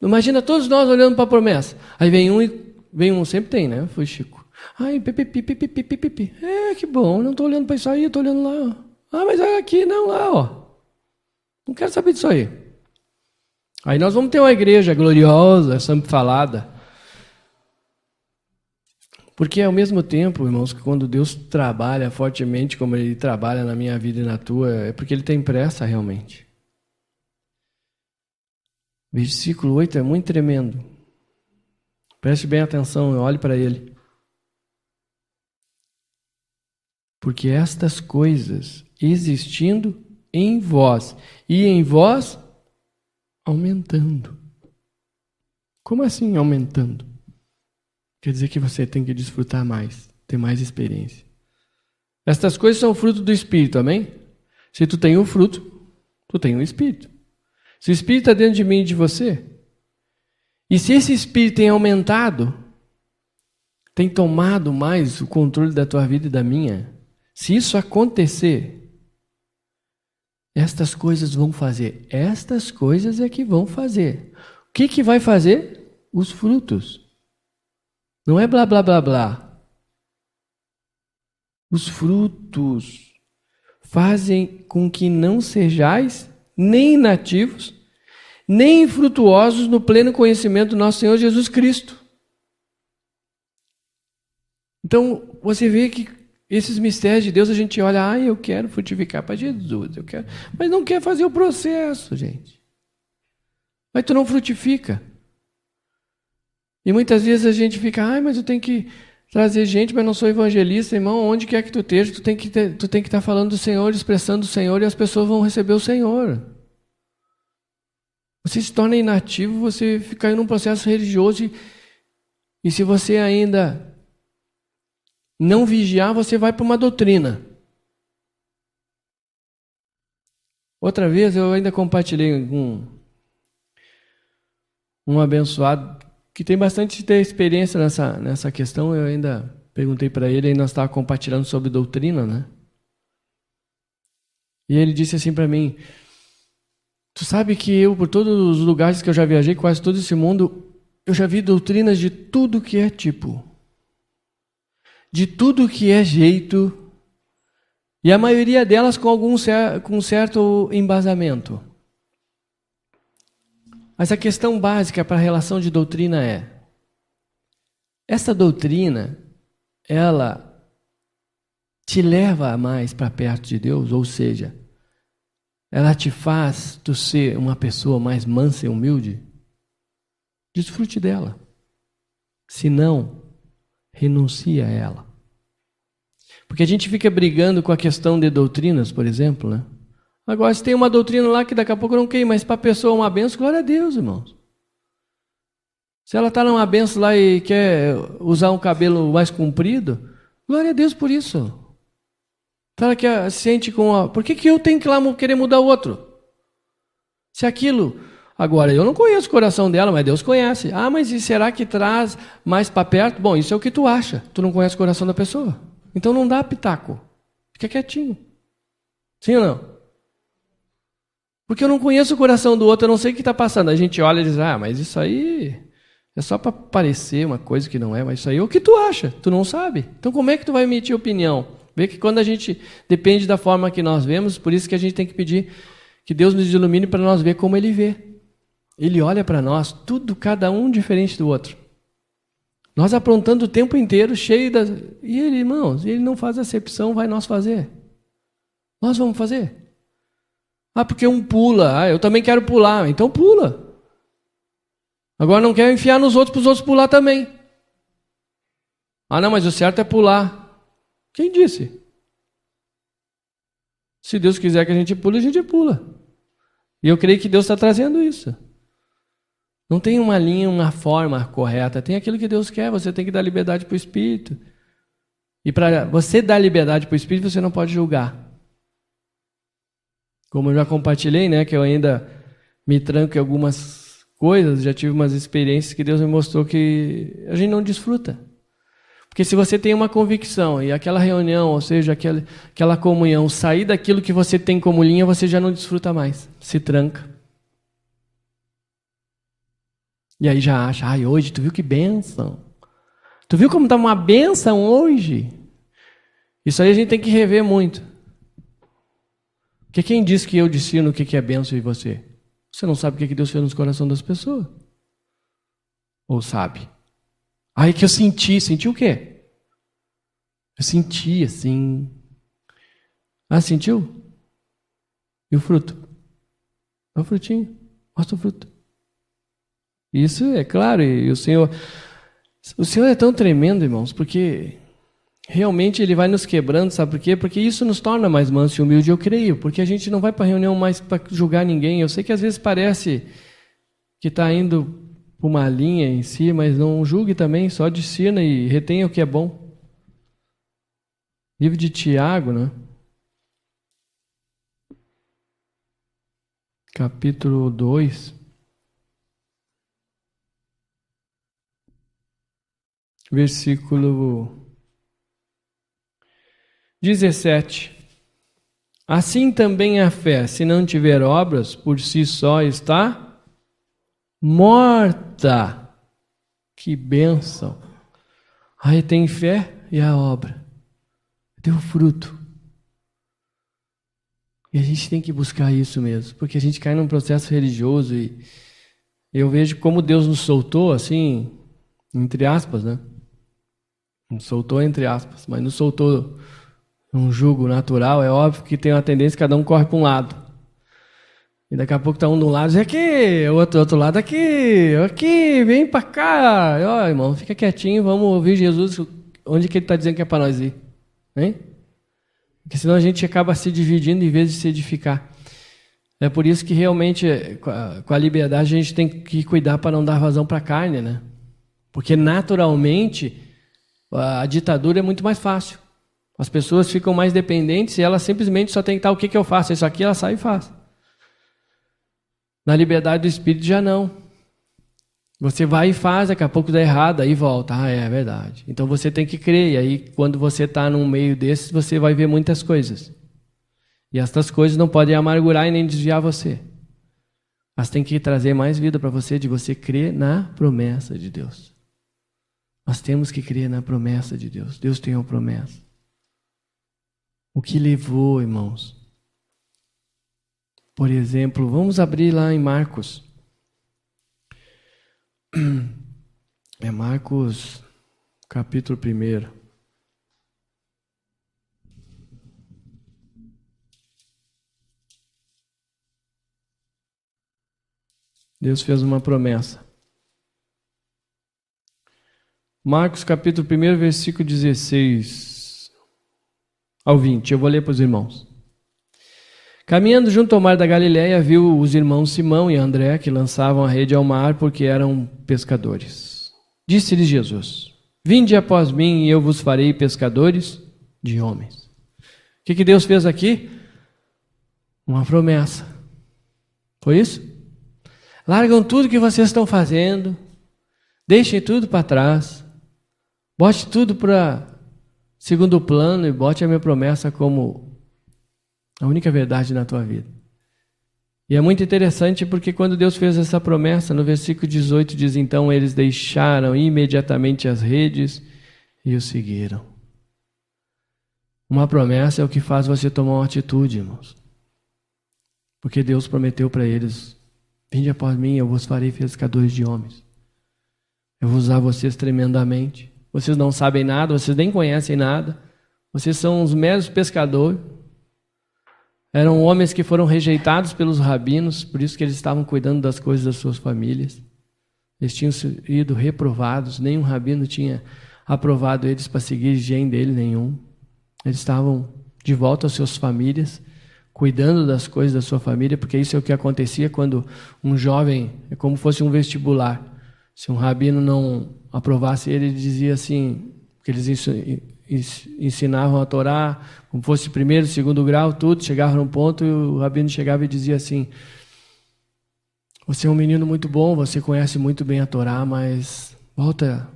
Imagina todos nós olhando para a promessa. Aí vem um, sempre tem, né? Foi Chico. Pipi. Que bom, não estou olhando para isso aí, estou olhando lá. Mas olha aqui, não lá, ó. Não quero saber disso aí. Aí nós vamos ter uma igreja gloriosa, sempre falada. Porque ao mesmo tempo, irmãos, que quando Deus trabalha fortemente como Ele trabalha na minha vida e na tua, é porque Ele tem pressa realmente. Versículo 8 é muito tremendo. Preste bem atenção, olhe para ele. Porque estas coisas existindo em vós, e em vós aumentando. Como assim aumentando? Quer dizer que você tem que desfrutar mais, ter mais experiência. Estas coisas são fruto do Espírito, amém? Se tu tem o fruto, tu tem o Espírito. Se o Espírito está dentro de mim e de você, e se esse Espírito tem aumentado, tem tomado mais o controle da tua vida e da minha, se isso acontecer, estas coisas vão fazer. Estas coisas é que vão fazer. O que vai fazer? Os frutos. Não é blá, blá, blá, blá. Os frutos fazem com que não sejais nem inativos, nem infrutuosos no pleno conhecimento do nosso Senhor Jesus Cristo. Então, você vê que esses mistérios de Deus, a gente olha, eu quero frutificar para Jesus, eu quero, mas não quer fazer o processo, gente. Mas tu não frutifica. E muitas vezes a gente fica, mas eu tenho que trazer gente, mas não sou evangelista, irmão, onde quer que tu esteja, tu tem que estar falando do Senhor, expressando o Senhor, e as pessoas vão receber o Senhor. Você se torna inativo, você fica aí num processo religioso, e se você ainda não vigiar, você vai para uma doutrina. Outra vez eu ainda compartilhei com um abençoado que tem bastante experiência nessa questão. Eu ainda perguntei para ele, e nós estávamos compartilhando sobre doutrina, né? E ele disse assim para mim, tu sabe que eu, por todos os lugares que eu já viajei, quase todo esse mundo, eu já vi doutrinas de tudo que é tipo, de tudo que é jeito, e a maioria delas com certo embasamento. Mas a questão básica para a relação de doutrina é, essa doutrina, ela te leva mais para perto de Deus, ou seja, ela te faz tu ser uma pessoa mais mansa e humilde? Desfrute dela. Se não, renuncia a ela. Porque a gente fica brigando com a questão de doutrinas, por exemplo, né? Agora, se tem uma doutrina lá que daqui a pouco não queima, mas para a pessoa é uma benção, glória a Deus, irmãos. Se ela está numa benção lá e quer usar um cabelo mais comprido, glória a Deus por isso. Se ela quer, sente com a... Por que eu tenho que ir lá querer mudar o outro? Se aquilo... Agora, eu não conheço o coração dela, mas Deus conhece. Ah, mas e será que traz mais para perto? Bom, isso é o que tu acha. Tu não conhece o coração da pessoa. Então não dá pitaco. Fica quietinho. Sim ou não? Porque eu não conheço o coração do outro, eu não sei o que está passando. A gente olha e diz, mas isso aí é só para parecer uma coisa que não é, mas isso aí é o que tu acha, tu não sabe. Então como é que tu vai emitir opinião? Vê que quando a gente depende da forma que nós vemos, por isso que a gente tem que pedir que Deus nos ilumine para nós ver como Ele vê. Ele olha para nós, tudo, cada um diferente do outro. Nós aprontando o tempo inteiro, cheio das... E Ele, irmãos, Ele não faz acepção, vai nós fazer. Nós vamos fazer. Porque um pula, eu também quero pular, então pula. Agora não quero enfiar nos outros para os outros pular também. Não, mas o certo é pular. Quem disse? Se Deus quiser que a gente pula. E eu creio que Deus está trazendo isso. Não tem uma linha, uma forma correta. Tem aquilo que Deus quer, você tem que dar liberdade para o Espírito. E para você dar liberdade para o Espírito, você não pode julgar. Como eu já compartilhei, né, que eu ainda me tranco em algumas coisas, já tive umas experiências que Deus me mostrou que a gente não desfruta. Porque se você tem uma convicção e aquela reunião, ou seja, aquela comunhão, sair daquilo que você tem como linha, você já não desfruta mais, se tranca. E aí já acha, hoje, tu viu que bênção? Tu viu como está uma bênção hoje? Isso aí a gente tem que rever muito. Porque quem diz que eu discerno o que é bênção em você? Você não sabe o que Deus fez nos corações das pessoas? Ou sabe? É que eu senti o quê? Eu senti assim. Sentiu? E o fruto? É o frutinho, mostra o fruto. Isso é claro, e o Senhor é tão tremendo, irmãos, porque realmente Ele vai nos quebrando, sabe por quê? Porque isso nos torna mais manso e humilde, eu creio, porque a gente não vai para a reunião mais para julgar ninguém. Eu sei que às vezes parece que está indo por uma linha em si, mas não julgue também, só discirna e retenha o que é bom. Livro de Tiago, né? Capítulo 2. Versículo 17. Assim também a fé, se não tiver obras, por si só está morta. Que bênção! Tem fé e a obra. Deu fruto. E a gente tem que buscar isso mesmo, porque a gente cai num processo religioso e eu vejo como Deus nos soltou, assim, entre aspas, né? Nos soltou entre aspas, mas nos soltou um jugo natural. É óbvio que tem uma tendência, cada um corre para um lado. E daqui a pouco está um de um lado, diz aqui, o outro lado aqui, vem para cá. Irmão, fica quietinho, vamos ouvir Jesus, onde que Ele está dizendo que é para nós ir. Hein? Porque senão a gente acaba se dividindo em vez de se edificar. É por isso que realmente, com a liberdade, a gente tem que cuidar para não dar vazão para a carne, né? Porque naturalmente a ditadura é muito mais fácil. As pessoas ficam mais dependentes e elas simplesmente só tem que estar, o que eu faço? Isso aqui, ela sai e faz. Na liberdade do Espírito já não. Você vai e faz, daqui a pouco dá errado, aí volta. É verdade. Então você tem que crer, e aí quando você está num meio desses, você vai ver muitas coisas. E estas coisas não podem amargurar e nem desviar você. Mas tem que trazer mais vida para você, de você crer na promessa de Deus. Nós temos que crer na promessa de Deus. Deus tem uma promessa. O que levou, irmãos? Por exemplo, vamos abrir lá em Marcos. É Marcos, capítulo 1. Deus fez uma promessa. Marcos, capítulo 1, versículo 16 ao 20. Eu vou ler para os irmãos. Caminhando junto ao mar da Galileia, viu os irmãos Simão e André, que lançavam a rede ao mar porque eram pescadores. Disse-lhes Jesus: Vinde após mim e eu vos farei pescadores de homens. O que Deus fez aqui? Uma promessa. Foi isso? Largam tudo que vocês estão fazendo, deixem tudo para trás, bote tudo para segundo plano e bote a minha promessa como a única verdade na tua vida. E é muito interessante porque quando Deus fez essa promessa, no versículo 18 diz: Então eles deixaram imediatamente as redes e o seguiram. Uma promessa é o que faz você tomar uma atitude, irmãos. Porque Deus prometeu para eles: Vinde após mim, eu vos farei pescadores de homens. Eu vou usar vocês tremendamente. Vocês não sabem nada, vocês nem conhecem nada. Vocês são os meros pescadores. Eram homens que foram rejeitados pelos rabinos, por isso que eles estavam cuidando das coisas das suas famílias. Eles tinham sido reprovados, nenhum rabino tinha aprovado eles para seguir gen dele nenhum. Eles estavam de volta às suas famílias, cuidando das coisas da sua família, porque isso é o que acontecia quando um jovem, é como fosse um vestibular. Se um rabino não aprovasse ele, ele dizia assim, que eles ensinavam a Torá, como fosse primeiro, segundo grau, tudo, chegava num ponto e o rabino chegava e dizia assim: você é um menino muito bom, você conhece muito bem a Torá, mas volta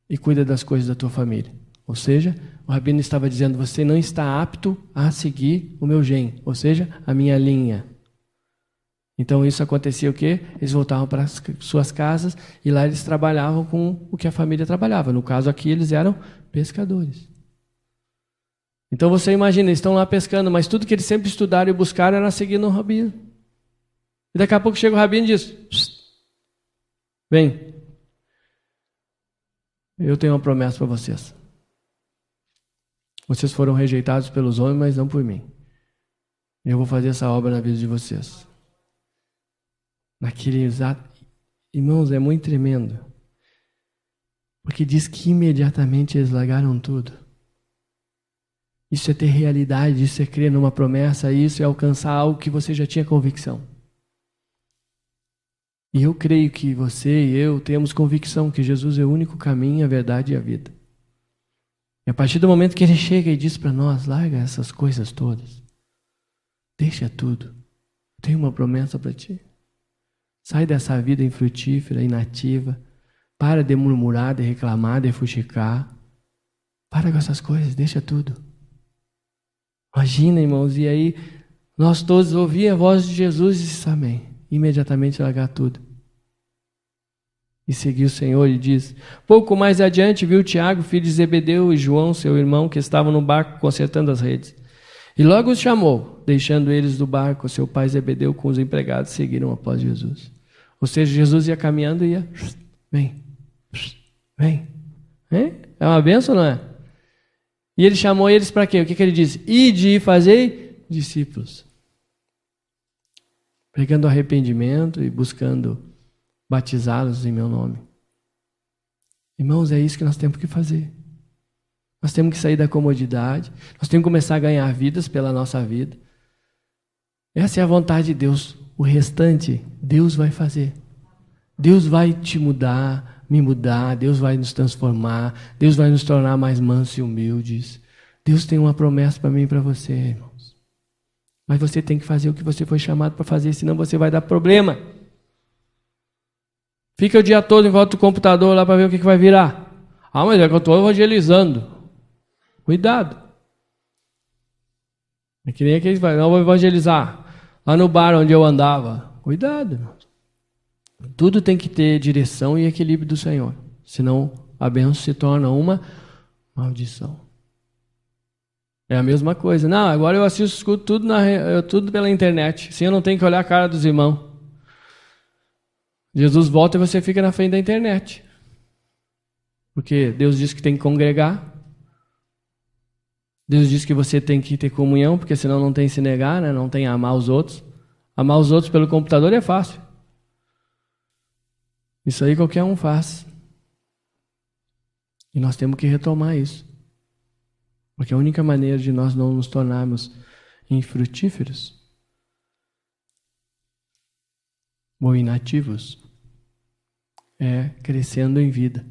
e cuida das coisas da tua família. Ou seja, o rabino estava dizendo: você não está apto a seguir o meu gen, ou seja, a minha linha. Então isso acontecia o quê? Eles voltavam para as suas casas e lá eles trabalhavam com o que a família trabalhava. No caso aqui eles eram pescadores. Então você imagina, eles estão lá pescando, mas tudo que eles sempre estudaram e buscaram era seguir no rabino. E daqui a pouco chega o rabino e diz: vem, eu tenho uma promessa para vocês. Vocês foram rejeitados pelos homens, mas não por mim. Eu vou fazer essa obra na vida de vocês. Naquele exato... Irmãos, é muito tremendo. Porque diz que imediatamente eles largaram tudo. Isso é ter realidade, isso é crer numa promessa, isso é alcançar algo que você já tinha convicção. E eu creio que você e eu temos convicção que Jesus é o único caminho, a verdade e a vida. E a partir do momento que Ele chega e diz para nós: larga essas coisas todas, deixa tudo, eu tenho uma promessa para ti. Sai dessa vida infrutífera, inativa. Para de murmurar, de reclamar, de fuxicar. Para com essas coisas, deixa tudo. Imagina, irmãos, e aí nós todos ouvimos a voz de Jesus e disse amém. Imediatamente largar tudo. E seguir o Senhor e diz... Pouco mais adiante viu Tiago, filho de Zebedeu, e João, seu irmão, que estavam no barco consertando as redes. E logo os chamou, deixando eles do barco. Seu pai Zebedeu com os empregados seguiram após Jesus. Ou seja, Jesus ia caminhando e ia... Vem, vem. É uma bênção, não é? E ele chamou eles para quê? O que ele disse? Ide e fazei discípulos. Pregando arrependimento e buscando batizá-los em meu nome. Irmãos, é isso que nós temos que fazer. Nós temos que sair da comodidade. Nós temos que começar a ganhar vidas pela nossa vida. Essa é a vontade de Deus. O restante, Deus vai fazer. Deus vai te mudar, me mudar. Deus vai nos transformar. Deus vai nos tornar mais mansos e humildes. Deus tem uma promessa para mim e para você, irmãos. Mas você tem que fazer o que você foi chamado para fazer, senão você vai dar problema. Fica o dia todo em volta do computador lá para ver o que vai virar. Ah, mas é que eu estou evangelizando. Cuidado. É que nem aqueles que falam: não vou evangelizar. Lá no bar onde eu andava. Cuidado, irmãos. Tudo tem que ter direção e equilíbrio do Senhor. Senão a bênção se torna uma maldição. É a mesma coisa. Não, agora eu assisto, escuto tudo pela internet. Assim eu não tenho que olhar a cara dos irmãos. Jesus volta e você fica na frente da internet. Porque Deus diz que tem que congregar. Deus diz que você tem que ter comunhão, porque senão não tem se negar, né? Não tem amar os outros. Amar os outros pelo computador é fácil. Isso aí qualquer um faz. E nós temos que retomar isso. Porque a única maneira de nós não nos tornarmos infrutíferos ou inativos, é crescendo em vida,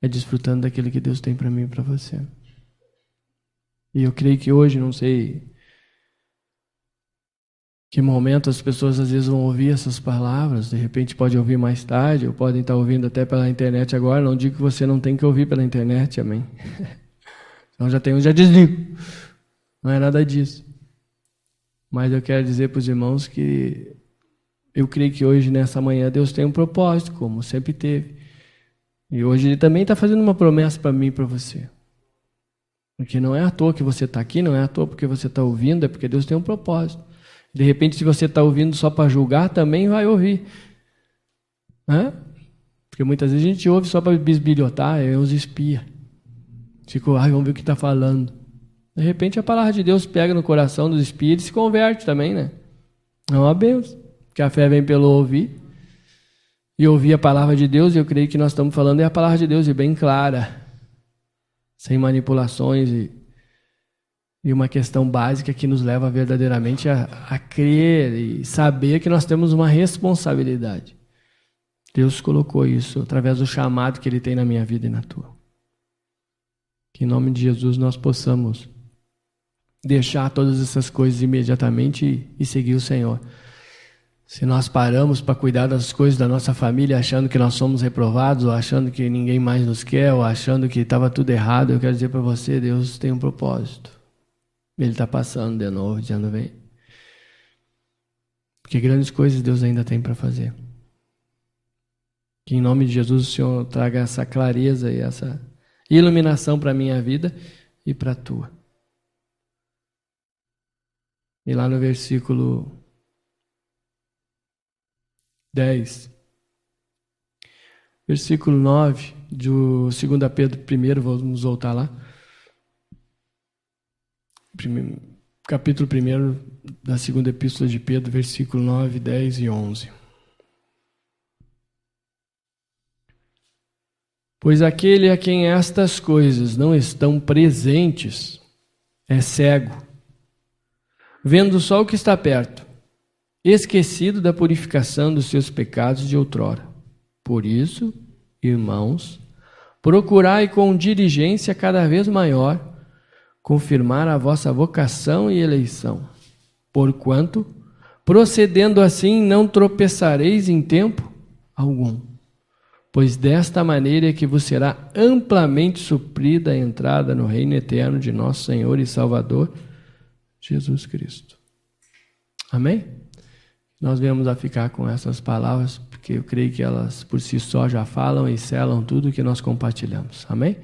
é desfrutando daquilo que Deus tem para mim e para você. E eu creio que hoje, não sei que momento as pessoas às vezes vão ouvir essas palavras, de repente pode ouvir mais tarde, ou podem estar ouvindo até pela internet agora. Não digo que você não tem que ouvir pela internet, amém? Então já desligo. Não é nada disso. Mas eu quero dizer para os irmãos que eu creio que hoje, nessa manhã, Deus tem um propósito, como sempre teve. E hoje Ele também está fazendo uma promessa para mim e para você. Porque não é à toa que você está aqui, não é à toa porque você está ouvindo, é porque Deus tem um propósito. De repente, se você está ouvindo só para julgar, também vai ouvir. Porque muitas vezes a gente ouve só para bisbilhotar, é os espia. Fica, vamos ver o que está falando. De repente a palavra de Deus pega no coração dos espias e se converte também, né? É uma bênção. Porque a fé vem pelo ouvir. E ouvir a palavra de Deus, e eu creio que nós estamos falando é a palavra de Deus, e bem clara. Sem manipulações e uma questão básica que nos leva verdadeiramente a crer e saber que nós temos uma responsabilidade. Deus colocou isso através do chamado que Ele tem na minha vida e na tua. Que em nome de Jesus nós possamos deixar todas essas coisas imediatamente e seguir o Senhor. Se nós paramos para cuidar das coisas da nossa família achando que nós somos reprovados, ou achando que ninguém mais nos quer, ou achando que estava tudo errado, eu quero dizer para você, Deus tem um propósito. Ele está passando de novo, dizendo, vem. Porque grandes coisas Deus ainda tem para fazer. Que em nome de Jesus o Senhor traga essa clareza e essa iluminação para a minha vida e para a tua. E lá no versículo 10, versículo 9, do 2 Pedro 1, vamos voltar lá. Capítulo 1 da segunda epístola de Pedro, versículo 9, 10 e 11. Pois aquele a quem estas coisas não estão presentes é cego, vendo só o que está perto, esquecido da purificação dos seus pecados de outrora. Por isso, irmãos, procurai com diligência cada vez maior confirmar a vossa vocação e eleição, porquanto, procedendo assim, não tropeçareis em tempo algum, pois desta maneira é que vos será amplamente suprida a entrada no reino eterno de nosso Senhor e Salvador, Jesus Cristo. Amém? Nós viemos a ficar com essas palavras, porque eu creio que elas por si só já falam e selam tudo que nós compartilhamos. Amém?